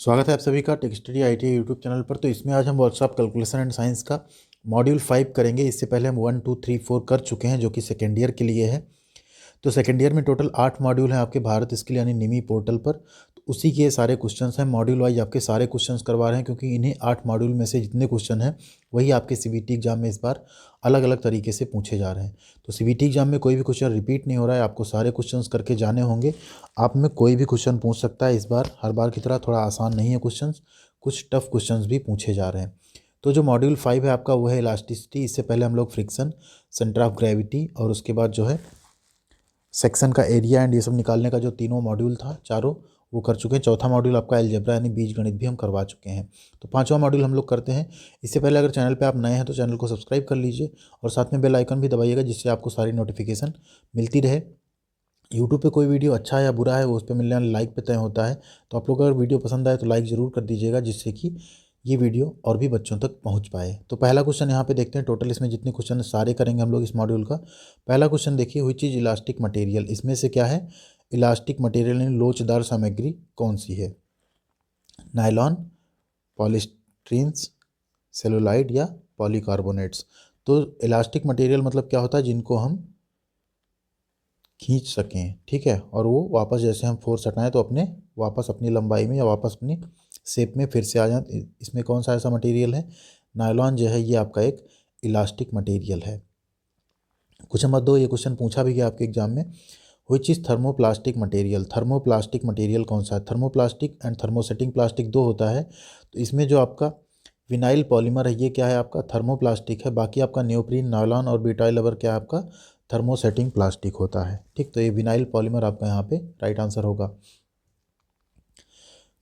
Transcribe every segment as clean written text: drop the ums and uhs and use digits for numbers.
स्वागत है आप सभी का tech study ITI YouTube channel पर। तो इसमें आज हम वर्कशॉप कैलकुलेशन एंड साइंस का मॉड्यूल 5 करेंगे। इससे पहले हम 1 2 3 4 कर चुके हैं, जो कि सेकेंड ईयर के लिए है। तो सेकेंड ईयर में टोटल 8 मॉड्यूल हैं आपके भारत स्किल यानी निमी पोर्टल पर। तो उसी के सारे क्वेश्चंस हैं, मॉड्यूल वाइज आपके सारे क्वेश्चंस करवा रहे हैं, क्योंकि इन्हीं 8 मॉड्यूल में से जितने क्वेश्चन हैं वही आपके CBT एग्जाम में इस बार अलग अलग तरीके से पूछे जा रहे हैं। तो CBT एग्जाम में कोई भी क्वेश्चन रिपीट नहीं हो रहा है, आपको सारे क्वेश्चंस करके जाने होंगे। आप में कोई भी क्वेश्चन पूछ सकता है इस बार, हर बार की तरह थोड़ा आसान नहीं है क्वेश्चन, कुछ टफ क्वेश्चंस भी पूछे जा रहे हैं। तो जो मॉड्यूल 5 है आपका वो है इलास्टिसिटी। इससे पहले हम लोग फ्रिक्शन, सेंटर ऑफ ग्रेविटी और उसके बाद जो है सेक्शन का एरिया एंड ये सब निकालने का जो तीनों मॉड्यूल था चारों वो कर चुके हैं। चौथा मॉड्यूल आपका अलजेब्रा यानी बीजगणित भी हम करवा चुके हैं। तो पांचवा मॉड्यूल हम लोग करते हैं। इससे पहले अगर चैनल पे आप नए हैं तो चैनल को सब्सक्राइब कर लीजिए और साथ में बेल आइकन भी दबाइएगा, जिससे आपको सारी नोटिफिकेशन मिलती रहे। यूट्यूब पे कोई वीडियो अच्छा है या बुरा है वो उस पर मिलने वाले लाइक पे तय होता है। तो आप लोग अगर वीडियो पसंद आए तो लाइक ज़रूर कर दीजिएगा, जिससे कि ये वीडियो और भी बच्चों तक पहुंच पाए। तो पहला क्वेश्चन यहाँ पे देखते हैं। टोटल इसमें जितने क्वेश्चन सारे करेंगे हम लोग इस मॉड्यूल का। पहला क्वेश्चन देखिए, हुई चीज़ इलास्टिक मटेरियल, इसमें से क्या है इलास्टिक मटेरियल यानी लोचदार सामग्री कौन सी है? नायलॉन, पॉलीस्टीरीन्स, सेलुलाइड या पॉलीकार्बोनेट्स। तो इलास्टिक मटेरियल मतलब क्या होता है? जिनको हम खींच सकें, ठीक है, और वो वापस जैसे हम फोर्स हटाएं तो अपने वापस अपनी लंबाई में या वापस अपनी शेप में फिर से आ जाए। इसमें कौन सा ऐसा मटेरियल है? नायलॉन जो है ये आपका एक इलास्टिक मटेरियल है। क्वेश्चन नंबर 2, ये क्वेश्चन पूछा भी गया आपके एग्जाम में। Which is thermoplastic material? Thermoplastic material कौन सा है? थर्मोप्लास्टिक एंड थर्मोसेटिंग प्लास्टिक दो होता है। तो इसमें जो आपका विनाइल पॉलीमर है ये क्या है? आपका थर्मोप्लास्टिक है। बाकी आपका नियोप्रीन, नायलॉन और ब्यूटाइल रबर क्या है? आपका थर्मोसेटिंग प्लास्टिक होता है। ठीक, तो ये विनाइल पॉलीमर आपका यहाँ पे राइट आंसर होगा।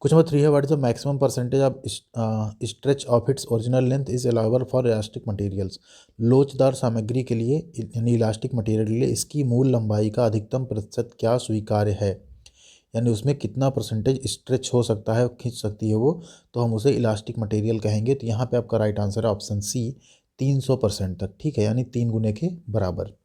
क्वेश्चन नंबर 3 है, what is the maximum percentage of stretch of its original length is allowable for elastic materials? लोचदार सामग्री के लिए यानी इलास्टिक मटेरियल के लिए इसकी मूल लंबाई का अधिकतम प्रतिशत क्या स्वीकार्य है? यानी उसमें कितना परसेंटेज स्ट्रेच हो सकता है, खींच सकती है वो, तो हम उसे इलास्टिक मटेरियल कहेंगे। तो यहाँ पे आपका राइट आंसर है ऑप्शन सी, 300% तक। ठीक है, यानी 3 गुने के बराबर।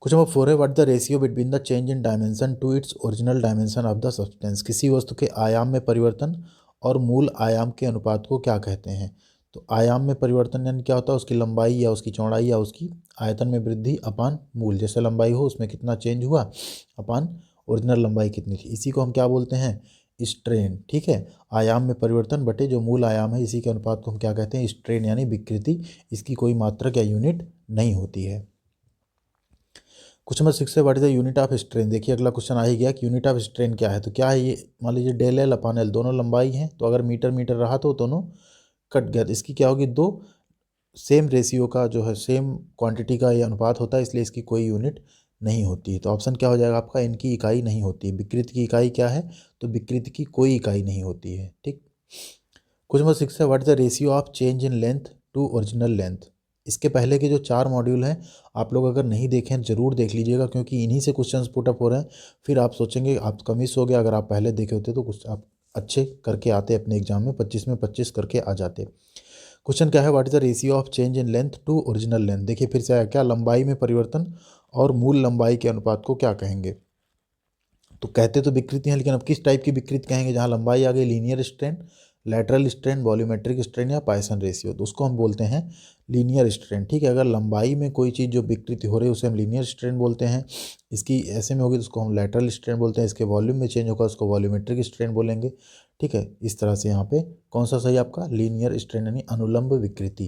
क्वेश्चन नंबर 4 है, what the ratio between the change in dimension to its original dimension of the substance? किसी वस्तु के आयाम में परिवर्तन और मूल आयाम के अनुपात को क्या कहते हैं? तो आयाम में परिवर्तन यानी क्या होता है? उसकी लंबाई या उसकी चौड़ाई या उसकी आयतन में वृद्धि अपान मूल, जैसे लंबाई हो उसमें कितना चेंज हुआ अपान ओरिजिनल लंबाई कितनी थी, इसी को हम क्या बोलते हैं? स्ट्रेन। ठीक है, आयाम में परिवर्तन बटे जो मूल आयाम है इसी के अनुपात को हम क्या कहते हैं? स्ट्रेन यानी विकृति। इसकी कोई मात्रक या यूनिट नहीं होती है। क्वेश्चन नंबर 6 है, what is the unit of strain? देखिए अगला क्वेश्चन आ ही गया कि यूनिट ऑफ स्ट्रेन क्या है। तो क्या है ये? मान लीजिए डेल एल अपान एल दोनों लंबाई हैं, तो अगर मीटर मीटर रहा तो दोनों कट गया, तो इसकी क्या होगी? दो सेम रेशियो का जो है सेम क्वांटिटी का ये अनुपात होता है, इसलिए इसकी कोई यूनिट नहीं होती है। तो ऑप्शन क्या हो जाएगा आपका? इनकी इकाई नहीं होती है। विकृति की इकाई क्या है? तो विकृति की कोई इकाई नहीं होती है। ठीक। क्वेश्चन नंबर 6 है, what is the ratio of change in length to original length? इसके पहले के जो 4 मॉड्यूल हैं आप लोग अगर नहीं देखें जरूर देख लीजिएगा, क्योंकि इन्हीं से क्वेश्चंस पुटअप हो रहे हैं। फिर आप सोचेंगे आपका मिस हो गया। अगर आप पहले देखे होते तो कुछ आप अच्छे करके आते अपने एग्जाम में, 25 में 25 करके आ जाते। क्वेश्चन क्या है, what is the ratio of change in length to original length? देखिए फिर से आया क्या? लंबाई में परिवर्तन और मूल लंबाई के अनुपात को क्या कहेंगे? तो कहते तो विकृति हैं, लेकिन अब किस टाइप की विकृति कहेंगे? जहाँ लंबाई आ गई linear strain, lateral strain, volumetric strain या पाइसन रेशियो, तो उसको हम बोलते हैं लीनियर स्ट्रेन। ठीक है, अगर लंबाई में कोई चीज़ जो विकृति हो रही है उसे हम लीनियर स्ट्रेन बोलते हैं। इसकी ऐसे में होगी तो उसको हम लैटरल स्ट्रेन बोलते हैं। इसके वॉल्यूम में चेंज होगा उसको वॉल्यूमेट्रिक स्ट्रेन बोलेंगे। ठीक है, इस तरह से यहाँ पे कौन सा सही आपका? लीनियर स्ट्रेन यानी अनुलंब विकृति।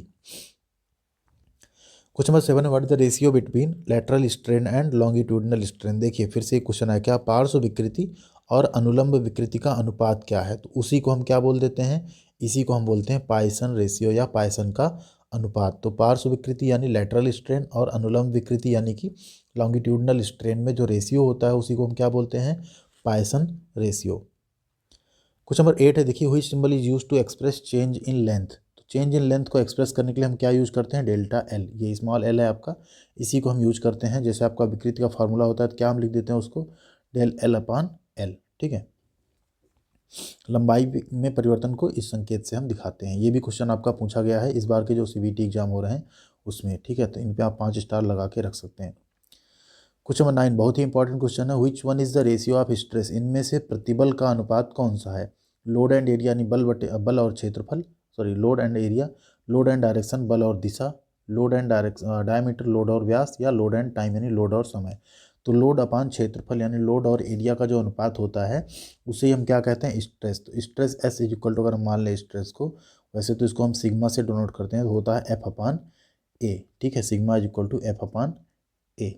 क्वेश्चन नंबर 7 है, what is the ratio between lateral strain and longitudinal strain? देखिए फिर से एक क्वेश्चन है, क्या पार्श्व विकृति और अनुलंब विकृति का अनुपात क्या है? तो उसी को हम क्या बोल देते हैं? इसी को हम बोलते हैं पाइसन रेशियो या पाइसन का अनुपात। तो पार्श्व विकृति यानी लैटरल स्ट्रेन और अनुलंब विकृति यानी कि लॉन्गिट्यूडिनल स्ट्रेन में जो रेशियो होता है उसी को हम क्या बोलते हैं? पाइसन रेशियो। क्वेश्चन नंबर 8 है, देखिए हुई symbol is use to express change in length? तो चेंज इन लेंथ को एक्सप्रेस करने के लिए हम क्या यूज करते हैं? Delta L. ये स्मॉल एल है आपका, इसी को हम यूज करते हैं। जैसे आपका विकृति का फार्मूला होता है तो क्या हम लिख देते हैं उसको? डेल एल अपान एल। ठीक है, लंबाई में परिवर्तन को इस संकेत से हम दिखाते हैं। ये भी क्वेश्चन आपका पूछा गया है इस बार के जो CBT एग्जाम हो रहे हैं उसमें। ठीक है, तो इन पे आप 5 स्टार लगा के रख सकते हैं। क्वेश्चन नंबर 9 बहुत ही इंपॉर्टेंट क्वेश्चन है। Which one is the ratio of stress, इनमें से प्रतिबल का अनुपात कौन सा है? लोड एंड एरिया यानी बल और क्षेत्रफल, sorry load and area, load and direction बल और दिशा, लोड एंड डायमीटर लोड और व्यास, या लोड एंड टाइम यानी लोड और समय। तो लोड अपान क्षेत्रफल यानी लोड और एरिया का जो अनुपात होता है उसे ही हम क्या कहते हैं? स्ट्रेस। तो stress S is equal to, अगर हम मान लें स्ट्रेस को, वैसे तो इसको हम सिग्मा से डिनोट करते हैं, तो होता है एफ अपान ए। ठीक है, sigma is equal to F upon A.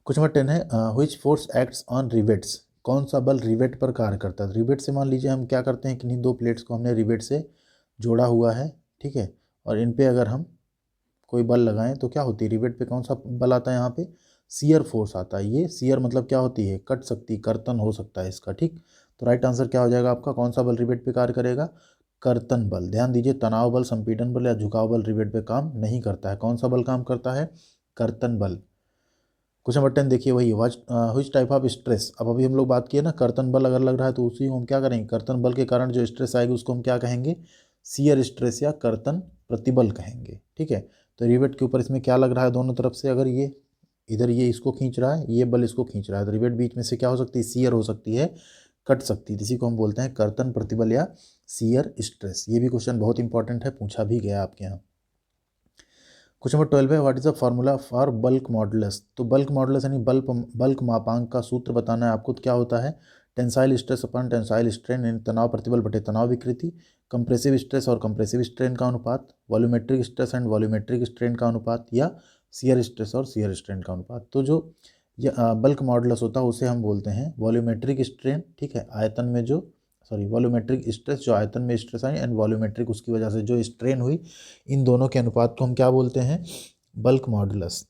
Question number 10 है which force acts on rivets, कौन सा बल रिवेट पर कार्य करता है? रिवेट से मान लीजिए हम क्या करते हैं, किन्हीं दो प्लेट्स को हमने रिवेट से जोड़ा हुआ है, ठीक है, और इन पे अगर हम कोई बल लगाएं तो क्या होती है? रिवेट पे कौन सा बल आता है? यहाँ पे शियर फोर्स आता है। ये शियर मतलब क्या होती है? कट सकती, कर्तन हो सकता है इसका। ठीक, तो राइट आंसर क्या हो जाएगा आपका? कौन सा बल रिवेट पे कार्य करेगा? कर्तन बल। ध्यान दीजिए, तनाव बल, संपीड़न बल या झुकाव बल रिवेट पे काम नहीं करता है। कौन सा बल काम करता है? कर्तन बल। क्वेश्चन नंबर 10 देखिए, वही व्हिच टाइप ऑफ स्ट्रेस, अब अभी हम लोग बात किए ना, कर्तन बल अगर लग रहा है तो उसी को हम क्या करेंगे? कर्तन बल के कारण जो स्ट्रेस आएगी उसको हम क्या कहेंगे? शियर स्ट्रेस या कर्तन प्रतिबल कहेंगे। ठीक है, तो रिवेट के ऊपर इसमें क्या लग रहा है? दोनों तरफ से अगर ये इधर ये इसको खींच रहा है, ये बल इसको खींच रहा है, तो रिवेट बीच में से क्या हो सकती है? शियर हो सकती है, कट सकती है। इसी को हम बोलते हैं कर्तन प्रतिबल या शियर स्ट्रेस। ये भी क्वेश्चन बहुत इंपॉर्टेंट है, पूछा भी गया आपके यहाँ। क्वेश्चन नंबर 12 है what is the formula for bulk modulus. तो बल्क मॉडुलस यानी बल्क मापांक का सूत्र बताना है आपको। तो क्या होता है? टेंसाइल स्ट्रेस अपन टेंसाइल स्ट्रेन यानी तनाव प्रतिबल बटे तनाव विकृति, कंप्रेसिव स्ट्रेस और कंप्रेसिव स्ट्रेन का अनुपात, volumetric stress and volumetric strain का अनुपात, या शियर स्ट्रेस और शियर स्ट्रेन का अनुपात। तो जो बल्क मॉडुलस होता है उसे हम बोलते हैं वॉल्यूमेट्रिक स्ट्रेन। ठीक है, आयतन में जो वॉल्यूमेट्रिक स्ट्रेस जो आयतन में स्ट्रेस आई, एंड वॉल्यूमेट्रिक उसकी वजह से जो स्ट्रेन हुई, इन दोनों के अनुपात को हम क्या बोलते हैं? Bulk modulus.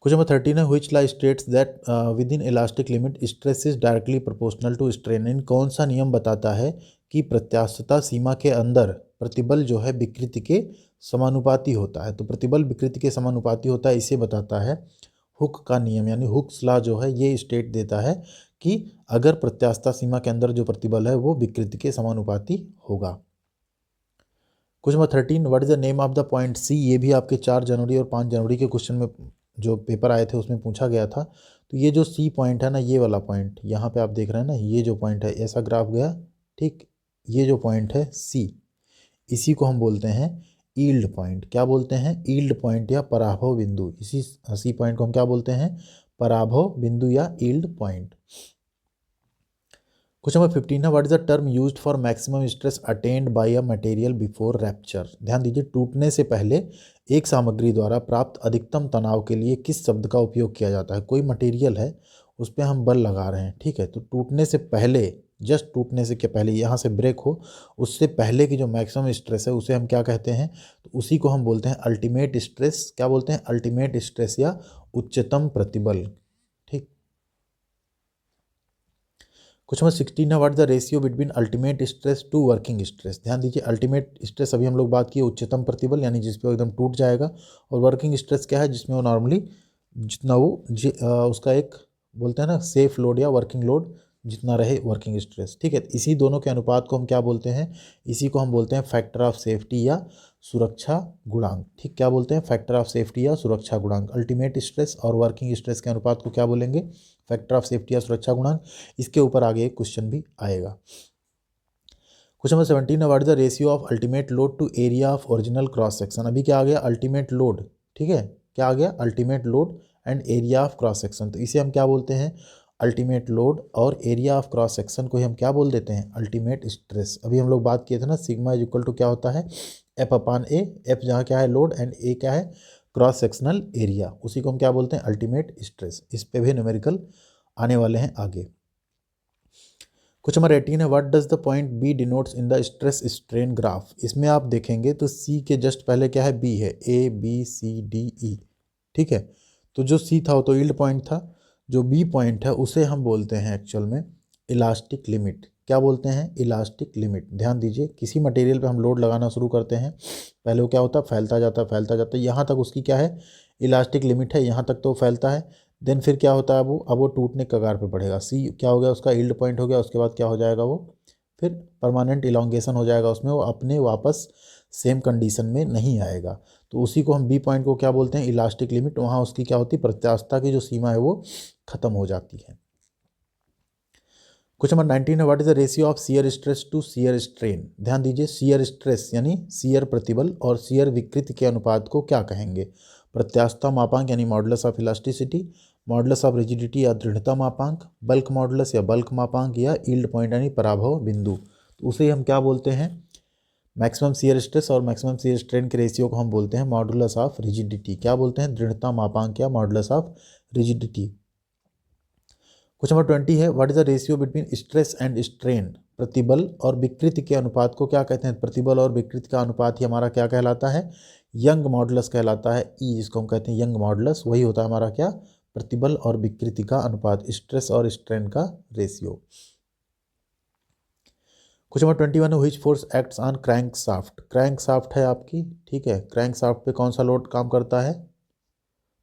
क्वेश्चन नंबर 13 है which law states that within elastic limit stress is directly proportional to strain. इन कौन सा नियम बताता है कि प्रत्यास्थता सीमा के अंदर प्रतिबल जो है विकृति के समानुपाती होता है? तो प्रतिबल विकृति के समानुपाती होता है, इसे बताता है हुक का नियम, यानी हुक्स लॉ जो है ये स्टेट देता है कि अगर प्रत्यास्थता सीमा के अंदर जो प्रतिबल है वो विकृति के समानुपाती होगा। Question number 13 what is the name of the point C. ये भी आपके 4 जनवरी और 5 जनवरी के क्वेश्चन में जो पेपर आए थे उसमें पूछा गया था। तो ये जो सी पॉइंट है ना, ये वाला पॉइंट यहाँ पे आप देख रहे हैं ना, ये जो पॉइंट है, ऐसा ग्राफ गया, ठीक, ये जो पॉइंट है सी, इसी को हम बोलते हैं ईल्ड पॉइंट। क्या बोलते हैं? ईल्ड पॉइंट या पराभव बिंदु। इसी सी पॉइंट को हम क्या बोलते हैं? पराभव बिंदु या ईल्ड पॉइंट। क्वेश्चन नंबर 15 है what is the term used for maximum stress attend bye a material before rapture. ध्यान दीजिए, टूटने से पहले एक सामग्री द्वारा प्राप्त अधिकतम तनाव के लिए किस शब्द का उपयोग किया जाता है? कोई मटेरियल है, उस पर हम बल लगा रहे हैं, ठीक है, तो टूटने से पहले, जस्ट टूटने से क्या पहले यहाँ से ब्रेक हो, उससे पहले की जो मैक्सिमम स्ट्रेस है उसे हम क्या कहते हैं? तो उसी को हम बोलते हैं अल्टीमेट स्ट्रेस। क्या बोलते हैं? अल्टीमेट स्ट्रेस या उच्चतम प्रतिबल। ठीक, क्वेश्चन नंबर 16 है what the ratio between ultimate stress to working stress. ध्यान दीजिए, अल्टीमेट स्ट्रेस अभी हम लोग बात किए उच्चतम प्रतिबल यानी जिसपे एकदम टूट जाएगा, और वर्किंग स्ट्रेस क्या है? जिसमें वो नॉर्मली जितना वो उसका एक बोलते हैं ना सेफ लोड या वर्किंग लोड जितना रहे वर्किंग स्ट्रेस। ठीक है, इसी दोनों के अनुपात को हम क्या बोलते हैं? इसी को हम बोलते हैं फैक्टर ऑफ सेफ्टी या सुरक्षा गुणांक। ठीक, क्या बोलते हैं? फैक्टर ऑफ सेफ्टी या सुरक्षा गुणांक। अल्टीमेट स्ट्रेस और वर्किंग स्ट्रेस के अनुपात को क्या बोलेंगे? फैक्टर ऑफ सेफ्टी या सुरक्षा गुणांक। इसके ऊपर आगे एक क्वेश्चन भी आएगा। क्वेश्चन नंबर 17 है what is the ratio of ultimate load to area of original cross section. अभी क्या आ गया? Ultimate load. ठीक है, क्या आ गया? Ultimate load and area of cross section. तो इसे हम क्या बोलते हैं? अल्टीमेट लोड, और एरिया ऑफ क्रॉस सेक्शन को ही हम क्या बोल देते हैं? Ultimate stress. अभी हम लोग बात किए थे ना, सिग्मा इज इक्वल टू क्या होता है? एफ अपान ए। एफ जहाँ क्या है? लोड, एंड ए क्या है? Cross sectional area. उसी को हम क्या बोलते हैं? Ultimate stress. इस पे भी न्यूमेरिकल आने वाले हैं आगे। क्वेश्चन नंबर 18 है what does the point B denotes in the stress strain graph. इसमें आप देखेंगे तो सी के जस्ट पहले क्या है? बी है, A B C D E. ठीक है, तो जो सी था वो तो यील्ड पॉइंट था, जो बी पॉइंट है उसे हम बोलते हैं एक्चुअल में इलास्टिक लिमिट। क्या बोलते हैं? Elastic limit. ध्यान दीजिए, किसी मटेरियल पे हम लोड लगाना शुरू करते हैं, पहले वो क्या होता है? फैलता जाता है, फैलता जाता है, यहाँ तक उसकी क्या है? इलास्टिक लिमिट है, यहाँ तक तो फैलता है। देन फिर क्या होता है? अब वो टूटने के कगार पे बढ़ेगा। सी क्या हो गया? उसका यील्ड पॉइंट हो गया। उसके बाद क्या हो जाएगा? वो फिर परमानेंट इलोंगेशन हो जाएगा उसमें, वो अपने वापस सेम कंडीशन में नहीं आएगा। तो उसी को हम बी पॉइंट को क्या बोलते हैं, इलास्टिक लिमिट। वहाँ उसकी क्या होती है, प्रत्यास्थता की जो सीमा है वो खत्म हो जाती है। क्वेश्चन नंबर 19 है, what is the ratio of shear stress to shear strain. ध्यान दीजिए, शियर स्ट्रेस यानी शियर प्रतिबल और शियर विकृति के अनुपात को क्या कहेंगे, प्रत्यास्थता मापांक यानी modulus of elasticity, modulus of rigidity या दृढ़ता मापांक, बल्क मॉडुलस या बल्क मापांक, या यील्ड पॉइंट यानी पराभव बिंदु। तो उसे हम क्या बोलते हैं, मैक्सिमम शियर स्ट्रेस और मैक्सिमम शियर स्ट्रेन के रेशियो को हम बोलते हैं मॉडुलस ऑफ रिजिडिटी। क्या बोलते हैं, दृढ़ता मापांक या modulus of rigidity. Question number 20 है, what is the ratio between stress and strain. प्रतिबल और विकृति के अनुपात को क्या कहते हैं, प्रतिबल और विकृति का अनुपात ही हमारा क्या कहलाता है, यंग मॉडुलस कहलाता है। ई जिसको हम कहते हैं यंग मॉडुलस, वही होता है हमारा क्या, प्रतिबल और विकृति का अनुपात, स्ट्रेस और स्ट्रेन का रेशियो। क्वेश्चन नंबर 21 है, which force acts on crank shaft. Crank shaft है आपकी, ठीक है, क्रैंक शाफ्ट पे कौन सा लोड काम करता है,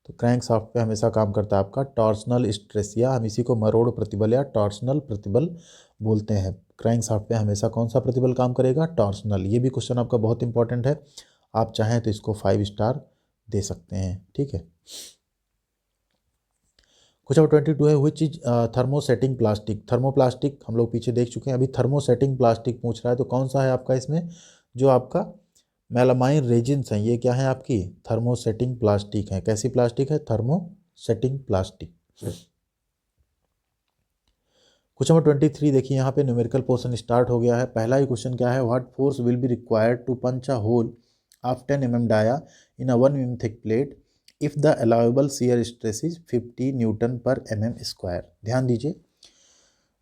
तो क्रैंक शाफ्ट पे हमेशा काम करता है आपका टॉर्सनल स्ट्रेस, या हम इसी को मरोड़ प्रतिबल या टॉर्सनल प्रतिबल बोलते हैं। क्रैंक शाफ्ट पे हमेशा कौन सा प्रतिबल काम करेगा, टॉर्सनल। ये भी क्वेश्चन आपका बहुत इंपॉर्टेंट है, आप चाहें तो इसको 5 स्टार दे सकते हैं, ठीक है। क्वेश्चन नंबर 22 है, which is thermosetting plastic. Thermoplastic हम लोग पीछे देख चुके हैं, अभी थर्मोसेटिंग प्लास्टिक पूछ रहा है, तो कौन सा है आपका इसमें, जो आपका मेलामाइन रेजिन्स हैं, ये क्या है आपकी थर्मोसेटिंग प्लास्टिक है। कैसी प्लास्टिक है, थर्मोसेटिंग प्लास्टिक। क्वेश्चन नंबर 23 देखिए, यहाँ पे न्यूमेरिकल पोर्शन स्टार्ट हो गया है। पहला ही क्वेश्चन क्या है, what force will be required to punch a hole of 10 mm dia in a 1 mm thick plate if the allowable shear stress is 50 newton per mm square. ध्यान दीजिए,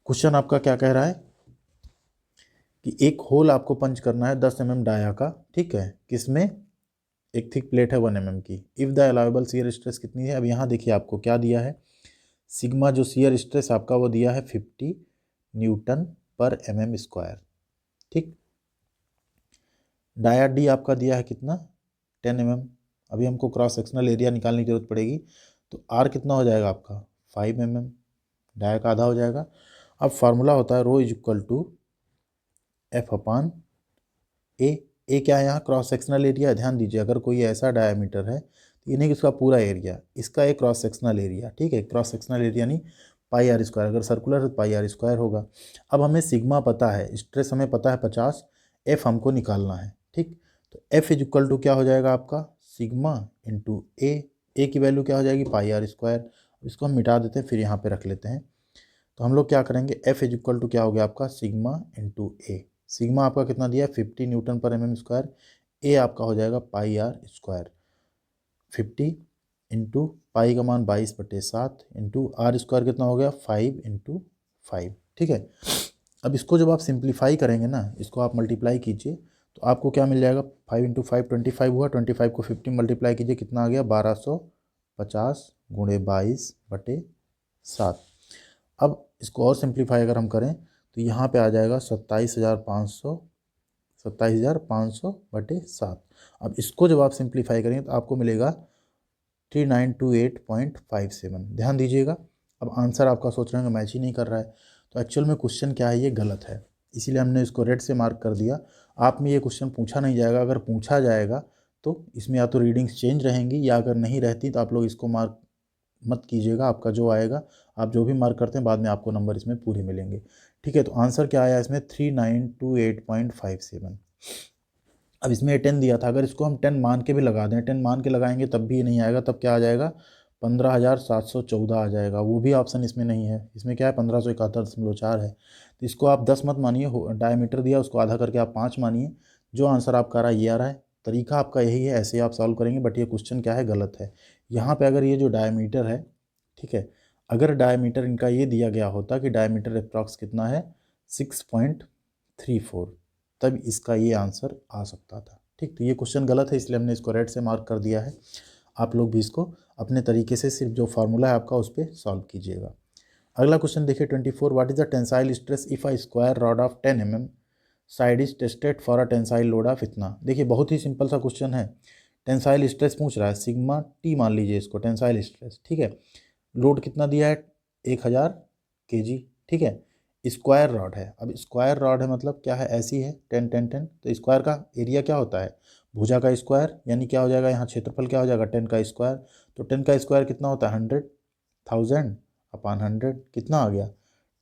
question आपका क्या कह रहा है कि एक होल आपको पंच करना है 10 mm डाया का, ठीक है, किसमें, एक थिक प्लेट है 1 mm की। If the allowable shear stress कितनी है, अब यहाँ देखिए आपको क्या दिया है, सिग्मा जो शियर स्ट्रेस आपका वो दिया है 50 न्यूटन पर mm स्क्वायर, ठीक। डाया डी आपका दिया है कितना, 10 mm। अभी हमको क्रॉस सेक्शनल एरिया निकालने की जरूरत पड़ेगी, तो आर कितना हो जाएगा आपका 5 mm, डाया का आधा हो जाएगा। अब फार्मूला होता है रो is equal to F upon ए क्या है यहाँ, क्रॉस सेक्शनल एरिया। ध्यान दीजिए, अगर कोई ऐसा डायमीटर है तो ये नहीं कि उसका पूरा एरिया, इसका एक क्रॉस सेक्शनल एरिया, ठीक है, क्रॉस सेक्शनल एरिया नहीं पाई आर स्क्वायर, अगर सर्कुलर है तो पाई आर स्क्वायर होगा। अब हमें सिग्मा पता है, स्ट्रेस हमें पता है 50, एफ हमको निकालना है, ठीक। तो एफ इज इक्वल टू क्या हो जाएगा आपका, सिग्मा इंटू ए की वैल्यू क्या हो जाएगी, पाई आर स्क्वायर। इसको हम मिटा देते हैं, फिर यहाँ पे रख लेते हैं। तो हम लोग क्या करेंगे, एफ इज इक्वल टू क्या हो गया आपका, सिग्मा इंटू ए। सिग्मा आपका कितना दिया है 50 न्यूटन पर mm स्क्वायर, ए आपका हो जाएगा पाई आर स्क्वायर। 50 इंटू पाई का मान 22/7 इंटू आर स्क्वायर कितना हो गया 5 इंटू 5, ठीक है। अब इसको जब आप सिंप्लीफाई करेंगे ना, इसको आप मल्टीप्लाई कीजिए, तो आपको क्या मिल जाएगा, 5 इंटू 5 25 हुआ, 25 को 50 मल्टीप्लाई कीजिए, कितना आ गया 1250 गुणे 22/7। अब इसको और सिंप्लीफाई अगर हम करें तो यहाँ पे आ जाएगा 27,500/7। अब इसको जब आप सिंप्लीफाई करेंगे तो आपको मिलेगा 3928.57। ध्यान दीजिएगा, अब आंसर आपका सोच रहे हैं मैच ही नहीं कर रहा है, तो एक्चुअल में क्वेश्चन क्या है, ये गलत है, इसीलिए हमने इसको रेड से मार्क कर दिया। आप में ये क्वेश्चन पूछा नहीं जाएगा, अगर पूछा जाएगा तो इसमें या तो रीडिंग्स चेंज रहेंगी, या अगर नहीं रहती तो आप लोग इसको मार्क मत कीजिएगा। आपका जो आएगा, आप जो भी मार्क करते हैं बाद में आपको नंबर इसमें पूरे मिलेंगे, ठीक है। तो आंसर क्या आया इसमें 3928.57। अब इसमें 10 दिया था, अगर इसको हम 10 मान के भी लगा दें, 10 मान के लगाएंगे तब भी नहीं आएगा, तब क्या आ जाएगा 15,714 आ जाएगा। वो भी ऑप्शन इसमें नहीं है, इसमें क्या है 1571.4 है। तो इसको आप 10 मत मानिए, डायमीटर दिया उसको आधा करके आप 5 मानिए, जो आंसर आपका आ रहा है ये आ रहा है। तरीका आपका यही है, ऐसे आप सॉल्व करेंगे, बट ये क्वेश्चन क्या है गलत है। यहाँ पे अगर ये जो डायमीटर है, ठीक है, अगर डायमीटर इनका ये दिया गया होता कि डायमीटर अप्रॉक्स कितना है 6.34, तब इसका ये आंसर आ सकता था, ठीक। तो ये क्वेश्चन गलत है, इसलिए हमने इसको रेड से मार्क कर दिया है। आप लोग भी इसको अपने तरीके से सिर्फ जो फार्मूला है आपका उस पर सॉल्व कीजिएगा। अगला क्वेश्चन देखिए 24, what is the tensile stress if a square rod of 10 mm side is tested for a tensile load of इतना। देखिए बहुत ही सिंपल सा क्वेश्चन है, टेंसाइल स्ट्रेस पूछ रहा है, सिग्मा टी मान लीजिए इसको टेंसाइल स्ट्रेस, ठीक है। लोड कितना दिया है 1000 kg, ठीक है। स्क्वायर रॉड है। अब स्क्वायर रॉड है मतलब क्या है, ऐसी है 10 10 10, तो स्क्वायर का एरिया क्या होता है, भुजा का स्क्वायर, यानी क्या हो जाएगा यहाँ क्षेत्रफल क्या हो जाएगा 10 का स्क्वायर। तो 10 का स्क्वायर कितना होता है 100, 1000 अपॉन 100 कितना आ गया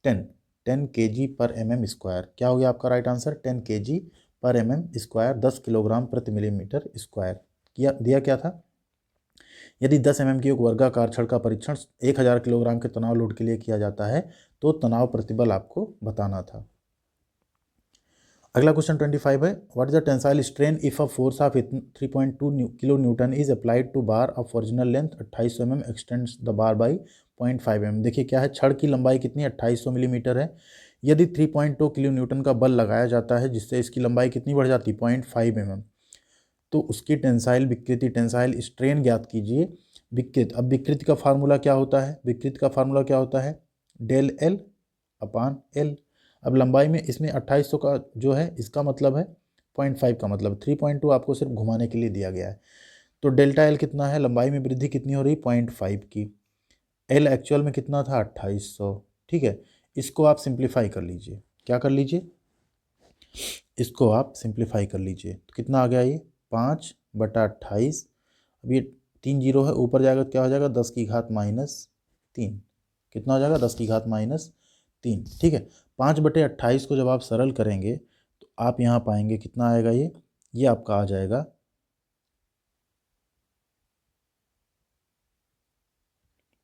10, 10 kg पर mm स्क्वायर। क्या हो गया आपका राइट आंसर 10 kg पर mm स्क्वायर, 10 किलोग्राम प्रति मिलीमीटर स्क्वायर। किया दिया क्या था, यदि 10 mm की एक वर्गाकार छड़ का परीक्षण 1000 किलोग्राम के तनाव लोड के लिए किया जाता है तो तनाव प्रतिबल आपको बताना था। अगला क्वेश्चन 25 है, what is the tensile strain if a force of 3.2 kilo newton is applied to bar of original length 2800 mm extends the bar by 0.5 mm। देखिए क्या है, छड़ की लंबाई कितनी 2800 मिलीमीटर है, यदि 3.2 किलो न्यूटन का बल लगाया जाता है जिससे इसकी लंबाई कितनी बढ़ जाती है 0.5 mm, तो उसकी टेंसाइल विकृति टेंसाइल स्ट्रेन ज्ञात कीजिए। विकृत, अब विकृति का फार्मूला क्या होता है, विकृति का फार्मूला क्या होता है डेल एल अपान एल। अब लंबाई में इसमें 2800 का जो है इसका मतलब है 0.5 का मतलब 3.2 आपको सिर्फ घुमाने के लिए दिया गया है। तो डेल्टा एल कितना है, लंबाई में वृद्धि कितनी हो रही 0.5 की, एल एक्चुअल में कितना था 2800। ठीक है, इसको आप सिंप्लीफाई कर लीजिए, क्या कर लीजिए, इसको आप सिंप्लीफाई कर लीजिए तो कितना आ गया ये 5/28। अब ये 3 जीरो है, ऊपर जाएगा तो क्या हो जाएगा 10 की घात -3, कितना हो जाएगा 10 की घात -3। ठीक है, 5/28 को जब आप सरल करेंगे तो आप यहाँ पाएंगे कितना आएगा, ये आपका आ जाएगा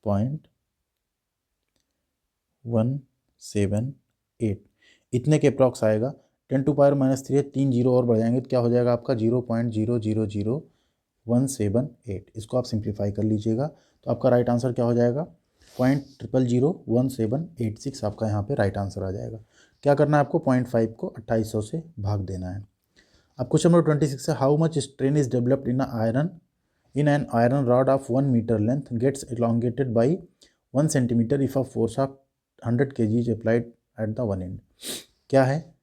0.178, इतने के अप्रॉक्स आएगा। 10⁻³ है, 3 जीरो और बढ़ जाएंगे तो क्या हो जाएगा आपका 0.0000178। इसको आप सिंप्लीफाई कर लीजिएगा तो आपका राइट आंसर क्या हो जाएगा 0.0001786 आपका यहाँ पे राइट आंसर आ जाएगा। क्या करना है आपको 0.5 को 2800 से भाग देना है। अब क्वेश्चन नंबर 26 है, how much strain is developed in an iron rod of 1 metre length gets elongated by 1 centimetre if a force of 100 kg is applied at the one end. क्या है,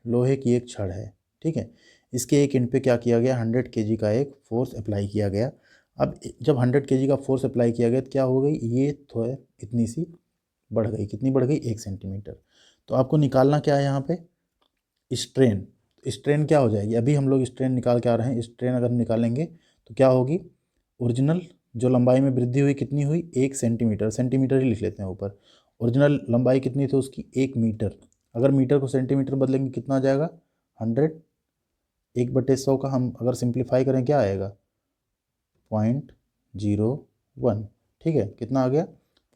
लोहे की एक छड़ है, ठीक है, इसके एक एंड पे क्या किया गया 100 kg का एक फोर्स अप्लाई किया गया। अब जब 100 kg का फोर्स अप्लाई किया गया तो क्या हो गई, ये तो है इतनी सी बढ़ गई, कितनी बढ़ गई 1 सेंटीमीटर। तो आपको निकालना क्या है यहाँ पे स्ट्रेन, स्ट्रेन क्या हो जाएगी, अभी हम लोग स्ट्रेन निकाल के आ रहे हैं। स्ट्रेन अगर हम निकालेंगे तो क्या होगी, ओरिजिनल जो लंबाई में वृद्धि हुई कितनी हुई 1 सेंटीमीटर, सेंटीमीटर ही लिख लेते हैं ऊपर, ओरिजिनल लंबाई कितनी थी उसकी 1 मीटर, अगर मीटर को सेंटीमीटर बदलेंगे कितना आ जाएगा 100, 1/100 का हम अगर सिंप्लीफाई करें क्या आएगा 0.01। ठीक है, कितना आ गया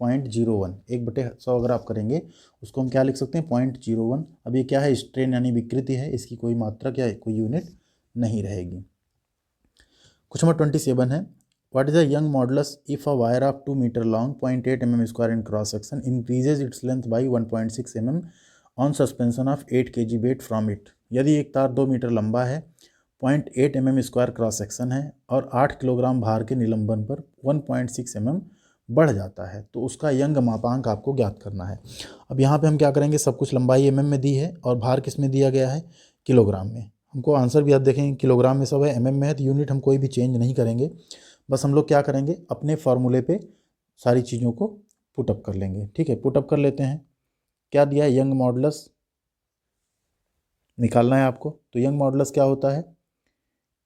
0.01, 1/100 अगर आप करेंगे उसको हम क्या लिख सकते हैं 0.01। अब ये क्या है स्ट्रेन यानी विकृति है, इसकी कोई मात्रा क्या है, कोई यूनिट नहीं रहेगी। क्वेश्चन नंबर 27 है, what is the Young modulus if a wire of 2 metre long 0.8 mm square in cross section increases its length by 1.6 mm on suspension of 8 kg weight from it. यदि एक तार 2 metre लंबा है, 0.8 mm square cross section है और 8 kilogram भार के निलंबन पर 1.6 mm बढ़ जाता है तो उसका यंग मापांक आपको ज्ञात करना है। अब यहाँ पे हम क्या करेंगे, सब कुछ लंबाई mm में दी है और भार किस में दिया गया है किलोग्राम में, हमको आंसर भी आप देखेंगे किलोग्राम में सब है, mm में है, तो यूनिट हम कोई भी चेंज नहीं करेंगे, बस हम लोग क्या करेंगे अपने फार्मूले पे सारी चीज़ों को पुटअप कर लेंगे। ठीक है, पुटअप कर लेते हैं, क्या दिया है यंग मॉडुलस निकालना है आपको, तो यंग मॉडुलस क्या होता है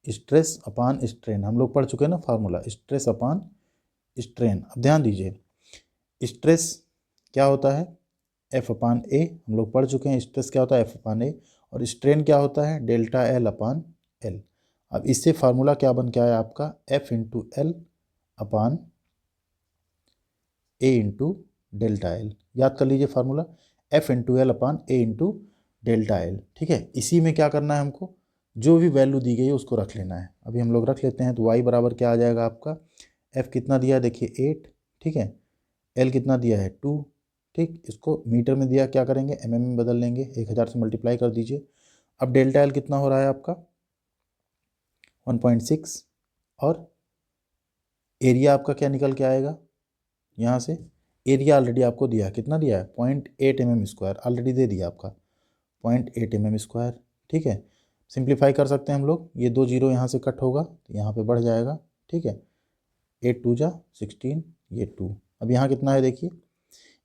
स्ट्रेस अपान स्ट्रेन, हम लोग पढ़ चुके हैं ना फार्मूला स्ट्रेस अपान स्ट्रेन। अब ध्यान दीजिए स्ट्रेस क्या होता है एफ अपान ए, हम लोग पढ़ चुके हैं स्ट्रेस क्या होता है एफ अपान ए, और स्ट्रेन क्या होता है डेल्टा एल अपान एल। अब इससे फार्मूला क्या बन के आया आपका एफ इंटू एल अपान ए इंटू डेल्टा एल, याद कर लीजिए फार्मूला एफ इंटू एल अपान ए इंटू डेल्टा एल। ठीक है, इसी में क्या करना है हमको जो भी वैल्यू दी गई है उसको रख लेना है। अभी हम लोग रख लेते हैं तो y बराबर क्या आ जाएगा आपका f कितना दिया है देखिए 8, ठीक है, l कितना दिया है 2, ठीक, इसको मीटर में दिया क्या करेंगे mm में बदल लेंगे, 1000 से मल्टीप्लाई कर दीजिए। अब डेल्टा l कितना हो रहा है आपका 1.6 और एरिया आपका क्या निकल के आएगा यहाँ से, एरिया ऑलरेडी आपको दिया कितना दिया है 0.8 mm स्क्वायर ऑलरेडी दे दिया आपका 0.8 mm स्क्वायर। ठीक है, सिंप्लीफाई कर सकते हैं हम लोग, ये 2 जीरो यहाँ से कट होगा तो यहाँ पे बढ़ जाएगा। ठीक है, 8 2 जा 16, ये 2, अब यहाँ कितना है देखिए,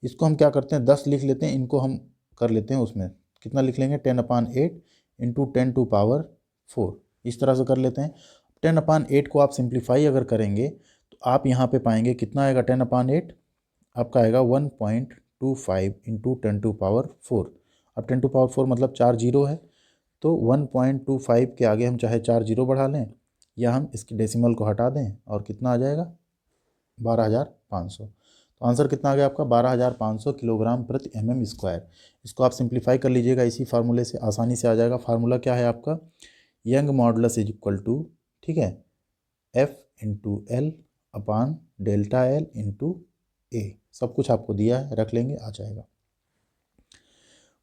इसको हम क्या करते हैं 10 लिख लेते हैं, इनको हम कर लेते हैं उसमें कितना लिख लेंगे 10/8 इंटू 10⁴ इस तरह से कर लेते हैं। 10/8 को आप सिंप्लीफाई अगर करेंगे तो आप यहाँ पे पाएंगे कितना आएगा 10/8 आपका आएगा 1.25 इंटू 10⁴। अब 10⁴ मतलब 4 जीरो है तो 1.25 के आगे हम चाहे 4 जीरो बढ़ा लें या हम इसकी डेसिमल को हटा दें और कितना आ जाएगा 12,500। तो आंसर कितना आ गया आपका 12,500 किलोग्राम प्रति mm²। इसको आप सिंप्लीफाई कर लीजिएगा इसी फार्मूले से आसानी से आ जाएगा। फार्मूला क्या है आपका Young's modulus is equal to ठीक है F into L upon delta L into A. सब कुछ आपको दिया है रख लेंगे आ जाएगा।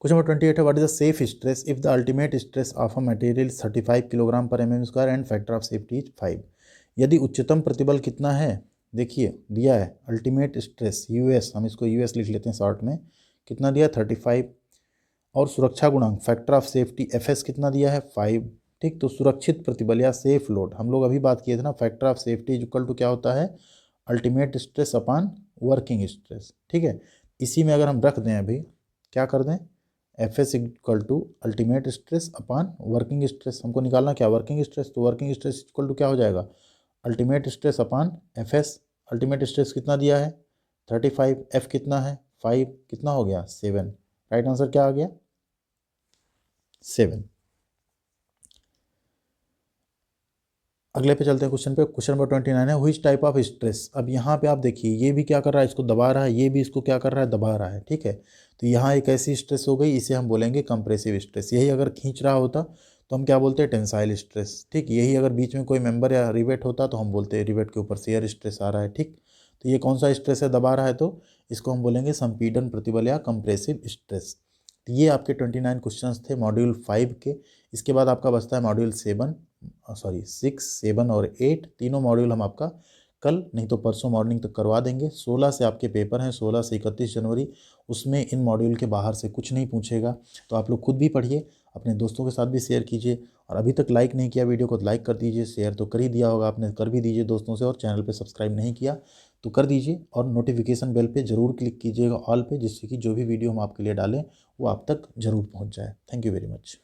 क्वेश्चन नंबर 28 है what is the safe stress if the ultimate stress of a material 35 kilogram पर mm² and factor of safety is 5। यदि उच्चतम प्रतिबल कितना है देखिए दिया है अल्टीमेट स्ट्रेस यूएस, हम इसको यूएस लिख लेते हैं शॉर्ट में, कितना दिया 35 और सुरक्षा गुणांक फैक्टर ऑफ सेफ्टी एफएस कितना दिया है 5। ठीक, तो सुरक्षित प्रतिबल या सेफ लोड हम लोग अभी बात किए थे ना factor of safety is equal to क्या होता है ultimate stress upon working stress. ठीक है, इसी में अगर हम रख दें अभी क्या कर दें F S equal to ultimate stress upon working stress, हमको निकालना क्या वर्किंग स्ट्रेस, तो वर्किंग स्ट्रेस इक्वल टू क्या हो जाएगा ultimate stress upon F S. Ultimate stress कितना दिया है 35, एफ कितना है 5, कितना हो गया 7। राइट आंसर क्या आ गया 7। अगले पे चलते हैं क्वेश्चन पे। क्वेश्चन नंबर 29 है व्हिच टाइप ऑफ स्ट्रेस। अब यहाँ पे आप देखिए ये भी क्या कर रहा है इसको दबा रहा है, ये भी इसको क्या कर रहा है दबा रहा है। ठीक है, तो यहाँ एक ऐसी स्ट्रेस हो गई इसे हम बोलेंगे कंप्रेसिव स्ट्रेस। यही अगर खींच रहा होता तो हम क्या बोलते हैं टेंसाइल स्ट्रेस। ठीक, यही अगर बीच में कोई मेंबर या रिवेट होता तो हम बोलते हैं रिवेट के ऊपर शेयर स्ट्रेस आ रहा है। ठीक, तो ये कौन सा स्ट्रेस है दबा रहा है तो इसको हम बोलेंगे संपीड़न प्रतिबल या कंप्रेसिव स्ट्रेस। तो ये आपके 29 क्वेश्चंस थे मॉड्यूल 5 के। इसके बाद आपका बचता है मॉड्यूल 6, 7 और 8। तीनों मॉड्यूल हम आपका कल नहीं तो परसों मॉर्निंग तक करवा देंगे। 16 से आपके पेपर हैं, 16 से 31 जनवरी। उसमें इन मॉड्यूल के बाहर से कुछ नहीं पूछेगा, तो आप लोग खुद भी पढ़िए, अपने दोस्तों के साथ भी शेयर कीजिए। और अभी तक लाइक नहीं किया वीडियो को तो लाइक कर दीजिए, शेयर तो कर ही दिया होगा आपने, कर भी दीजिए दोस्तों से। और चैनल पे सब्सक्राइब नहीं किया तो कर दीजिए और नोटिफिकेशन बेल पे ज़रूर क्लिक कीजिएगा ऑल पे, जिससे कि जो भी वीडियो हम आपके लिए डालें वो आप तक ज़रूर पहुँच जाए। Thank you very much.